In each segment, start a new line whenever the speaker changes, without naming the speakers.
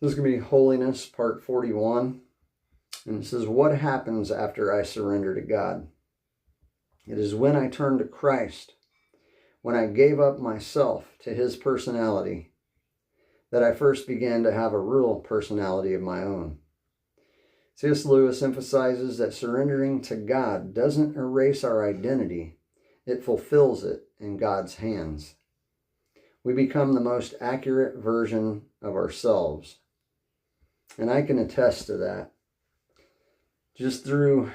This is going to be Holiness, part 41. And it says, what happens after I surrender to God? It is when I turn to Christ, when I gave up myself to his personality, that I first began to have a real personality of my own. C.S. Lewis emphasizes that surrendering to God doesn't erase our identity. It fulfills it in God's hands. We become the most accurate version of ourselves. And I can attest to that just through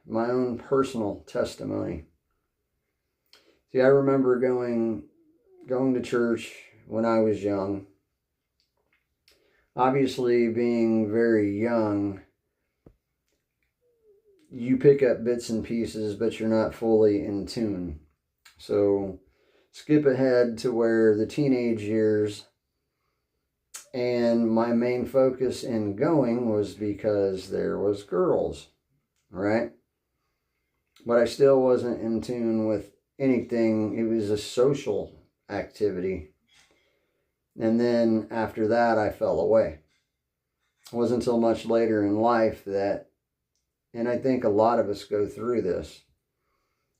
my own personal testimony. See, I remember going to church when I was young. Obviously, being very young, you pick up bits and pieces, but you're not fully in tune. So skip ahead to where the teenage years, and my main focus in going was because there was girls, right? But I still wasn't in tune with anything. It was a social activity. And then after that, I fell away. It wasn't until much later in life that, and I think a lot of us go through this,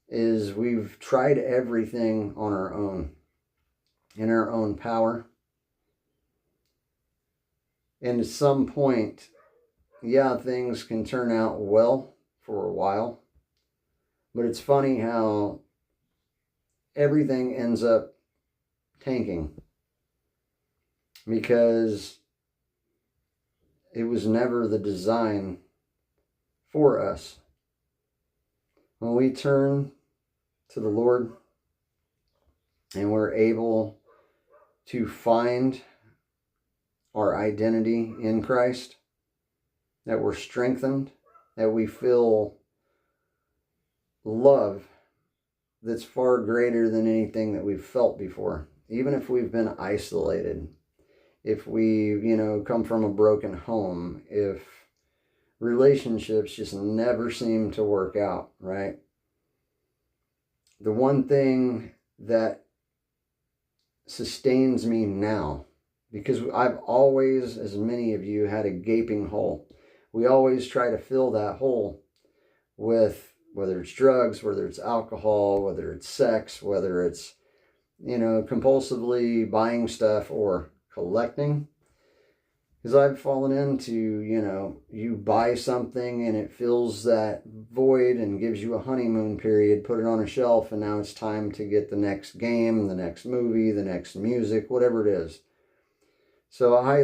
is we've tried everything on our own, in our own power. And at some point, yeah, things can turn out well for a while. But it's funny how everything ends up tanking. Because it was never the design for us. When we turn to the Lord and we're able to find our identity in Christ, that we're strengthened, that we feel love that's far greater than anything that we've felt before. Even if we've been isolated, if we, come from a broken home, if relationships just never seem to work out, right? The one thing that sustains me now, because I've always, as many of you, had a gaping hole. We always try to fill that hole with, whether it's drugs, whether it's alcohol, whether it's sex, whether it's, compulsively buying stuff or collecting. Because I've fallen into, you buy something and it fills that void and gives you a honeymoon period, put it on a shelf, and now it's time to get the next game, the next movie, the next music, whatever it is. So I